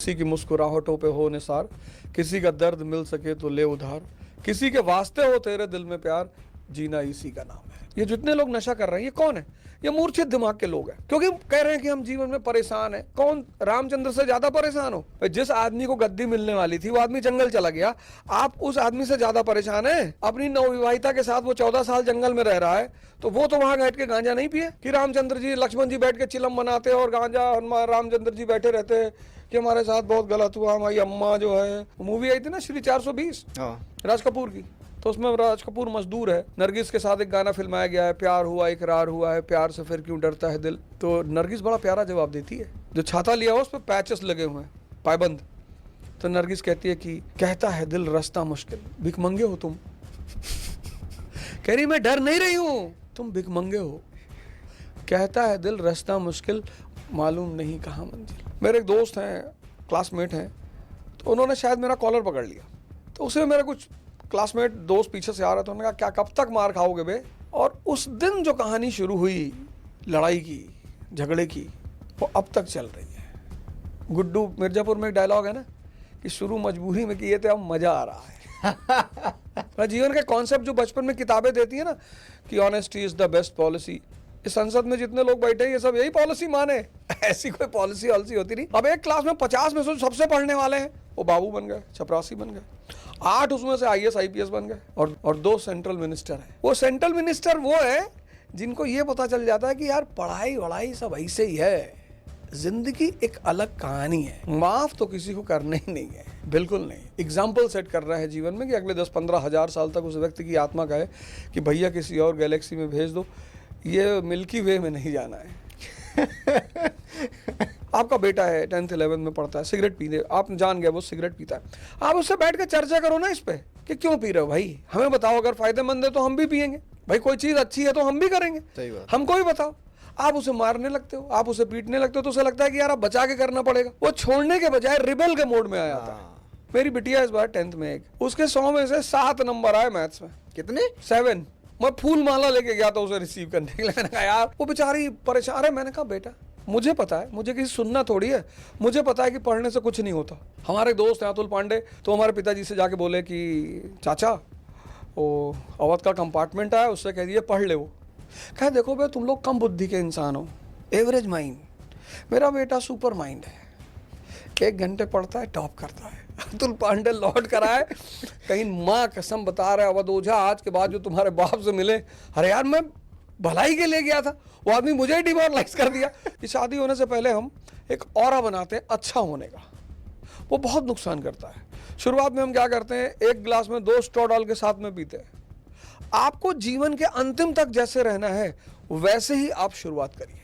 किसी की मुस्कुराहटों पे हो निसार, किसी का दर्द मिल सके तो ले उधार, किसी के वास्ते हो तेरे दिल में प्यार, जीना इसी का नाम है। ये जितने लोग नशा कर रहे हैं ये कौन है? ये मूर्छित दिमाग के लोग हैं, क्योंकि कह रहे हैं कि हम जीवन में परेशान हैं। कौन रामचंद्र से ज्यादा परेशान हो? जिस आदमी को गद्दी मिलने वाली थी वो आदमी जंगल चला गया, आप उस आदमी से ज्यादा परेशान हैं? अपनी नवविवाहिता के साथ वो 14 साल जंगल में रह रहा है, तो वो तो वहां बैठ के गांजा नहीं पिए कि रामचंद्र जी लक्ष्मण जी बैठ के चिलम बनाते और गांजा हनुमान रामचंद्र जी बैठे रहते हैं कि हमारे साथ बहुत गलत हुआ, हमारी अम्मा जो है। मूवी आई थी ना श्री 420 राज कपूर की, तो उसमें राज कपूर मजदूर है, नरगिस के साथ एक गाना फिल्माया गया है, प्यार हुआ इकरार हुआ है, प्यार से फिर क्यों डरता है दिल। तो नरगिस बड़ा प्यारा जवाब देती है, जो छाता लिया हुआ उस पर पैचेस लगे हुए हैं, पायबंद। तो नरगिस कहती है कि कहता है दिल रास्ता मुश्किल, भिखमंगे हो तुम। कह रही मैं डर नहीं रही हूं, तुम भिखमंगे हो। कहता है दिल रास्ता मुश्किल, मालूम नहीं कहाँ मंजिल। मेरे एक दोस्त हैं, क्लासमेट हैं, तो उन्होंने शायद मेरा कॉलर पकड़ लिया, तो उसे मेरा कुछ क्लासमेट दोस्त पीछे से आ रहा था, उन्होंने कहा क्या कब तक मार खाओगे बे? और उस दिन जो कहानी शुरू हुई लड़ाई की, झगड़े की, वो अब तक चल रही है। गुड्डू मिर्जापुर में एक डायलॉग है ना कि शुरू मजबूरी में किए थे, अब मजा आ रहा है। जीवन के कॉन्सेप्ट जो बचपन में किताबें देती है ना कि honesty is the best policy, इस संसद में जितने लोग बैठे हैं ये सब यही पॉलिसी माने। ऐसी कोई पॉलिसी ऑलिसी होती नहीं। अब एक क्लास में 50 में से सबसे पढ़ने वाले हैं वो बाबू बन गए, चपरासी बन गए, 8 उसमें से IAS IPS बन गए, और 2 सेंट्रल मिनिस्टर हैं। वो सेंट्रल मिनिस्टर वो है जिनको ये पता चल जाता है कि यार पढ़ाई वढ़ाई सब ऐसे ही है, जिंदगी एक अलग कहानी है, माफ तो किसी को करना ही नहीं है, बिल्कुल नहीं। एग्जाम्पल सेट कर रहा है जीवन में कि अगले 10-15 हजार साल तक उस व्यक्ति की आत्मा कहे कि भैया किसी और गैलेक्सी में भेज दो, ये मिल्की वे में नहीं जाना है। आपका बेटा है 10th 11th में पढ़ता है, सिगरेट पीने, आप जान गए वो सिगरेट पीता है, आप उससे बैठ के चर्चा करो ना इस पे कि क्यों पी रहे हो भाई, हमें बताओ, अगर फायदेमंद है तो हम भी पियेंगे भाई, कोई चीज अच्छी है तो हम भी करेंगे, हमको भी बताओ। आप उसे मारने लगते हो, आप उसे पीटने लगते हो, तो उसे लगता है कि यार आप बचा के करना पड़ेगा। वो छोड़ने के बजाय रिबेल के मोड में आ जाता है। मेरी बिटिया इस बार 10th में, एक उसके 100 में से 7 नंबर आए मैथ्स में। कितने? 7। मैं फूल माला लेके गया था उसे रिसीव करने के लिए। मैंने कहा यार वो बेचारी परेशान है। मैंने कहा बेटा मुझे पता है, मुझे किसी सुनना थोड़ी है, मुझे पता है कि पढ़ने से कुछ नहीं होता। हमारे दोस्त हैं अतुल पांडे, तो हमारे पिताजी से जाके बोले कि चाचा वो अवध का कंपार्टमेंट आया, उससे कह दिए पढ़ ले। वो कहा देखो भाई तुम लोग कम बुद्धि के इंसान हो, एवरेज माइंड, मेरा बेटा सुपर माइंड है, 1 घंटे पढ़ता है, टॉप करता है। अतुल पांडे लौट कर आए, कहीं माँ कसम बता रहे अवध ओझा आज के बाद जो तुम्हारे बाप से मिले, अरे यार मैं भलाई के लिए गया था, वो आदमी मुझे ही डिमोरलाइज कर दिया। कि शादी होने से पहले हम एक ऑरा बनाते हैं अच्छा होने का, वो बहुत नुकसान करता है। शुरुआत में हम क्या करते हैं, 1 गिलास में 2 स्ट्रॉ डाल के साथ में पीते हैं। आपको जीवन के अंतिम तक जैसे रहना है वैसे ही आप शुरुआत करिए।